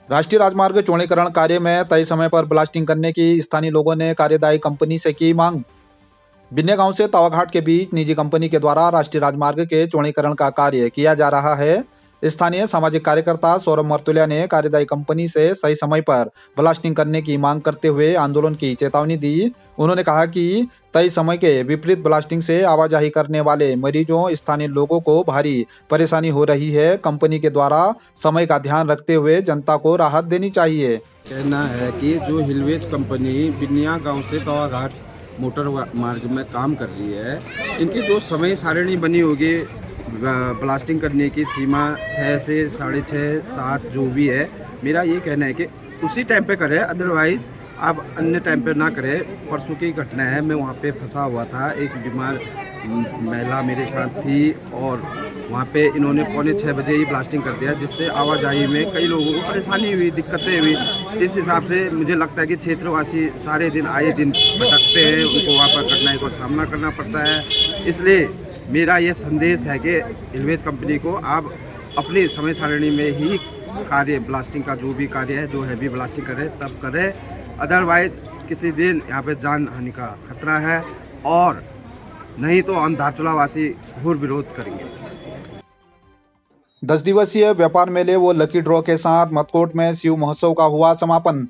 राष्ट्रीय राजमार्ग चौड़ीकरण कार्य में तय समय पर ब्लास्टिंग करने की स्थानीय लोगों ने कार्यदायी कंपनी से की मांग। बिन्ने गांव से तवाघाट के बीच निजी कंपनी के द्वारा राष्ट्रीय राजमार्ग के चौड़ीकरण का कार्य किया जा रहा है। स्थानीय सामाजिक कार्यकर्ता सौरभ मर्तुलिया ने कार्यदायी कंपनी से सही समय पर ब्लास्टिंग करने की मांग करते हुए आंदोलन की चेतावनी दी। उन्होंने कहा कि तय समय के विपरीत ब्लास्टिंग से आवाजाही करने वाले मरीजों स्थानीय लोगों को भारी परेशानी हो रही है। कंपनी के द्वारा समय का ध्यान रखते हुए जनता को राहत देनी चाहिए। कहना है कि जो हिलवेज कंपनी बिनिया गांव से तवाघाट मोटर मार्ग में काम कर रही है, इनकी जो समय सारणी बनी होगी ब्लास्टिंग करने की सीमा 6 से 6:30 7 जो भी है, मेरा ये कहना है कि उसी टाइम पे करें, अदरवाइज़ आप अन्य टाइम पे ना करें। परसों की घटना है, मैं वहाँ पे फंसा हुआ था, एक बीमार महिला मेरे साथ थी और वहाँ पे इन्होंने 5:45 बजे ही ब्लास्टिंग कर दिया, जिससे आवाजाही में कई लोगों को परेशानी हुई, दिक्कतें हुई। इस हिसाब से मुझे लगता है कि क्षेत्रवासी सारे दिन आए दिन भटकते हैं, उनको वहाँ पर कठिनाई का सामना करना पड़ता है। इसलिए मेरा ये संदेश है कि हिलवेज कंपनी को आप अपनी समय सारणी में ही कार्य ब्लास्टिंग का जो भी कार्य है, जो हैवी ब्लास्टिंग करें तब करें, अदरवाइज किसी दिन यहाँ पे जान हानि का खतरा है और नहीं तो हम धारचूला वासी घोर विरोध करेंगे। 10 दिवसीय व्यापार मेले व लकी ड्रॉ के साथ मतकोट में शिव महोत्सव का हुआ समापन।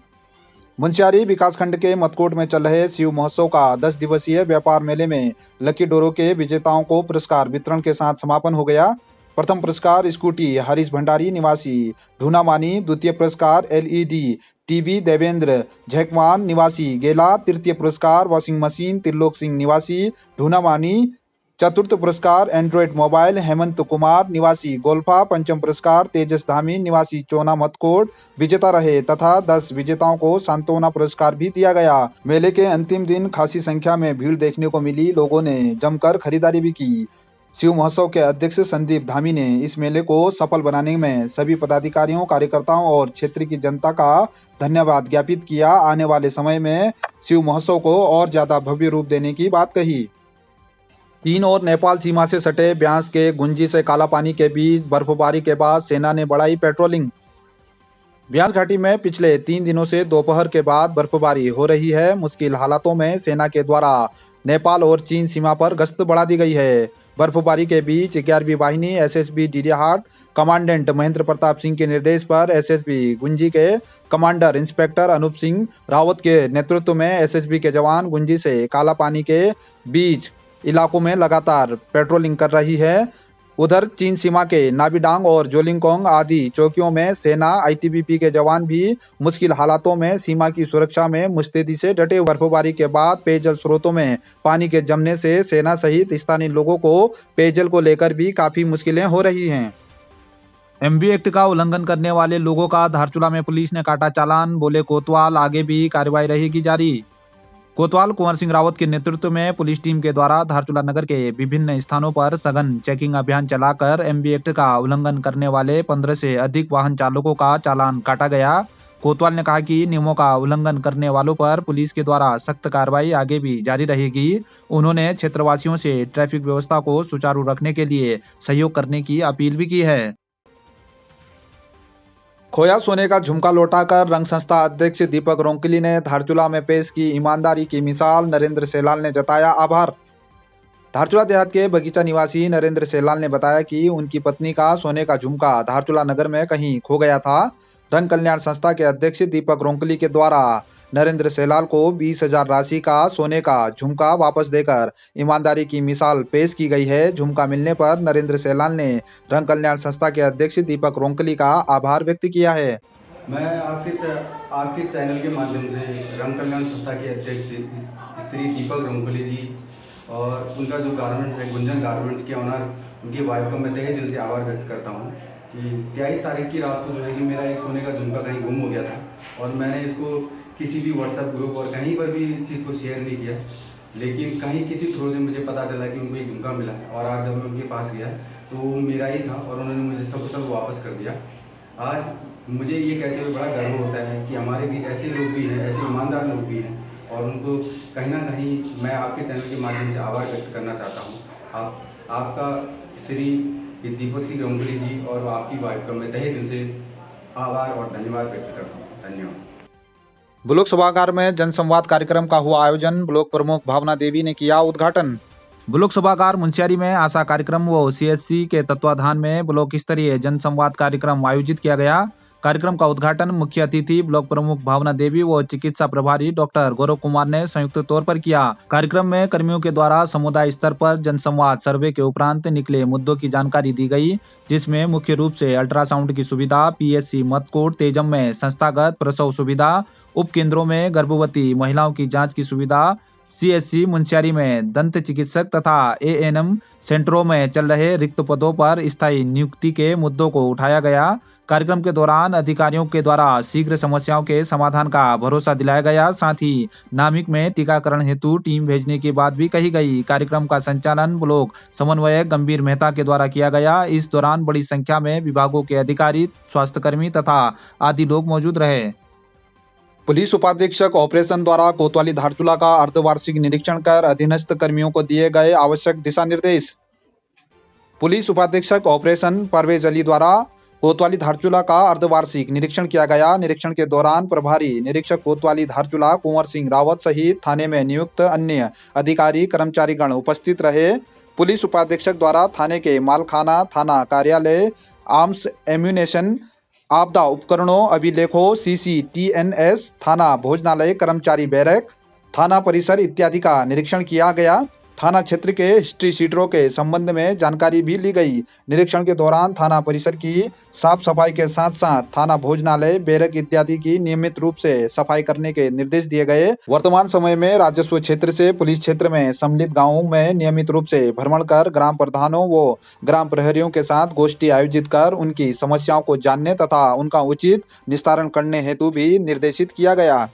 मुंशियारी विकासखंड के मतकोट में चल रहे शिव महोत्सव का 10 दिवसीय व्यापार मेले में लकी ड्रॉ के विजेताओं को पुरस्कार वितरण के साथ समापन हो गया। प्रथम पुरस्कार स्कूटी हरीश भंडारी निवासी ढूनामानी, द्वितीय पुरस्कार एलईडी टीवी देवेंद्र झेकवान निवासी गेला, तृतीय पुरस्कार वॉशिंग मशीन त्रिलोक सिंह निवासी ढूनामानी, चतुर्थ पुरस्कार एंड्रॉइड मोबाइल हेमंत कुमार निवासी गोल्फा, पंचम पुरस्कार तेजस धामी निवासी चोना मतकोट विजेता रहे तथा 10 विजेताओं को सांत्वना पुरस्कार भी दिया गया। मेले के अंतिम दिन खासी संख्या में भीड़ देखने को मिली। लोगों ने जमकर खरीदारी भी की। शिव महोत्सव के अध्यक्ष संदीप धामी ने इस मेले को सफल बनाने में सभी पदाधिकारियों, कार्यकर्ताओं और क्षेत्र की जनता का धन्यवाद ज्ञापित किया। आने वाले समय में शिव महोत्सव को और ज्यादा भव्य रूप देने की बात कही। चीन और नेपाल सीमा से सटे ब्यास के गुंजी से कालापानी के बीच बर्फबारी के बाद सेना ने बढ़ाई पेट्रोलिंग। ब्यास घाटी में पिछले 3 दिनों से दोपहर के बाद बर्फबारी हो रही है। मुश्किल हालातों में सेना के द्वारा नेपाल और चीन सीमा पर गश्त बढ़ा दी गई है। बर्फबारी के बीच 11वीं वाहिनी एसएसबी डीडियाहाट कमांडेंट महेंद्र प्रताप सिंह के निर्देश पर एसएसबी गुंजी के कमांडर इंस्पेक्टर अनूप सिंह रावत के नेतृत्व में एसएसबी के जवान गुंजी से कालापानी के बीच इलाकों में लगातार पेट्रोलिंग कर रही है। उधर चीन सीमा के नाबिडांग और जोलिंगकोंग आदि चौकियों में सेना, आईटीबीपी के जवान भी मुश्किल हालातों में सीमा की सुरक्षा में मुस्तैदी से डटे। बर्फबारी के बाद पेयजल स्रोतों में पानी के जमने से सेना सहित स्थानीय लोगों को पेयजल को लेकर भी काफी मुश्किलें हो रही हैं। एमवी एक्ट का उल्लंघन करने वाले लोगों का धारचूला में पुलिस ने काटा चालान, बोले कोतवाल आगे भी कार्रवाई रहेगी जारी। कोतवाल कुंवर सिंह रावत के नेतृत्व में पुलिस टीम के द्वारा धारचूला नगर के विभिन्न स्थानों पर सघन चेकिंग अभियान चलाकर एमवी एक्ट का उल्लंघन करने वाले 15 से अधिक वाहन चालकों का चालान काटा गया। कोतवाल ने कहा कि नियमों का उल्लंघन करने वालों पर पुलिस के द्वारा सख्त कार्रवाई आगे भी जारी रहेगी। उन्होंने क्षेत्रवासियों से ट्रैफिक व्यवस्था को सुचारू रखने के लिए सहयोग करने की अपील भी की है। खोया सोने का झुमका लौटाकर रंग संस्था अध्यक्ष दीपक रोंकली ने धारचूला में पेश की ईमानदारी की मिसाल। नरेंद्र सेलाल ने जताया आभार। धारचूला देहात के बगीचा निवासी नरेंद्र सेलाल ने बताया कि उनकी पत्नी का सोने का झुमका धारचूला नगर में कहीं खो गया था। रंग कल्याण संस्था के अध्यक्ष दीपक रोंकली के द्वारा नरेंद्र सेलाल को 20,000 राशि का सोने का झुमका वापस देकर ईमानदारी की मिसाल पेश की गई है। झुमका मिलने पर नरेंद्र सेलाल ने रंग कल्याण संस्था के अध्यक्ष दीपक रोंकली का आभार व्यक्त किया है। मैं आपके चैनल के माध्यम से रंग कल्याण संस्था के अध्यक्ष श्री दीपक रोंकली जी और उनका जो गारमेंट्स है गुंजन गारमेंट्स के ऑनर, उनकी वाइफ का मैं तहे दिल से आभार व्यक्त करता हूँ कि 23 तारीख की रात को जो है कि मेरा एक सोने का झुमका कहीं गुम हो गया था और मैंने इसको किसी भी व्हाट्सएप ग्रुप और कहीं पर भी इस चीज़ को शेयर नहीं किया, लेकिन कहीं किसी थ्रू से मुझे पता चला कि उनको एक झुमका मिला और आज जब मैं उनके पास गया तो वो मेरा ही था और उन्होंने मुझे सब वापस कर दिया। आज मुझे ये कहते हुए बड़ा गर्व होता है कि हमारे बीच ऐसे लोग भी हैं, ऐसे ईमानदार लोग भी हैं और उनको कहीं ना कहीं मैं आपके चैनल के माध्यम से आभार व्यक्त करना चाहता हूँ। आपका श्री दीपक सिंह रोंकली जी और आपकी वाइफ का मैं तहे दिल से आभार और धन्यवाद व्यक्त करता हूँ। धन्यवाद। ब्लॉक सभागार में जनसंवाद कार्यक्रम का हुआ आयोजन। ब्लॉक प्रमुख भावना देवी ने किया उद्घाटन। ब्लॉक सभागार मुंशियारी में आशा कार्यक्रम व सीएससी के तत्वाधान में ब्लॉक स्तरीय जनसंवाद कार्यक्रम आयोजित किया गया। कार्यक्रम का उद्घाटन मुख्य अतिथि ब्लॉक प्रमुख भावना देवी व चिकित्सा प्रभारी डॉक्टर गौरव कुमार ने संयुक्त तौर पर किया। कार्यक्रम में कर्मियों के द्वारा समुदाय स्तर पर जनसंवाद सर्वे के उपरांत निकले मुद्दों की जानकारी दी गई, जिसमें मुख्य रूप से अल्ट्रासाउंड की सुविधा, पीएचसी मतकोट तेजम में संस्थागत प्रसव सुविधा, उप केंद्रों में गर्भवती महिलाओं की जांच की सुविधा, सीएससी मुंशियारी में दंत चिकित्सक तथा एएनएम सेंटरों में चल रहे रिक्त पदों पर स्थायी नियुक्ति के मुद्दों को उठाया गया। कार्यक्रम के दौरान अधिकारियों के द्वारा शीघ्र समस्याओं के समाधान का भरोसा दिलाया गया। साथ ही नामिक में टीकाकरण हेतु टीम भेजने की बात भी कही गई। कार्यक्रम का संचालन ब्लॉक समन्वयक गंभीर मेहता के द्वारा किया गया। इस दौरान बड़ी संख्या में विभागों के अधिकारी, स्वास्थ्यकर्मी तथा आदि लोग मौजूद रहे। पुलिस उपाधीक्षक ऑपरेशन द्वारा कोतवाली धारचूला का अर्धवार्षिक निरीक्षण कर अधीनस्थ कर्मियों को दिए गए आवश्यक दिशा निर्देश। पुलिस उपाधीक्षक ऑपरेशन परवेज अली द्वारा कोतवाली धारचूला का अर्धवार्षिक निरीक्षण किया गया। निरीक्षण के दौरान प्रभारी निरीक्षक कोतवाली धारचूला कुंवर सिंह रावत सहित थाने में नियुक्त अन्य अधिकारी कर्मचारीगण उपस्थित रहे। पुलिस उपाधीक्षक द्वारा थाने के मालखाना, थाना कार्यालय, आर्म्स एम्यूनेशन, आपदा उपकरणों, अभिलेखों, CCTNS, थाना भोजनालय, कर्मचारी बैरक, थाना परिसर इत्यादि का निरीक्षण किया गया। थाना क्षेत्र के हिस्ट्री शीटरों के संबंध में जानकारी भी ली गई। निरीक्षण के दौरान थाना परिसर की साफ सफाई के साथ साथ थाना भोजनालय, बैरक इत्यादि की नियमित रूप से सफाई करने के निर्देश दिए गए। वर्तमान समय में राजस्व क्षेत्र से पुलिस क्षेत्र में सम्मिलित गांवों में नियमित रूप से भ्रमण कर ग्राम प्रधानों व ग्राम प्रहरियों के साथ गोष्ठी आयोजित कर उनकी समस्याओं को जानने तथा उनका उचित निस्तारण करने हेतु भी निर्देशित किया गया।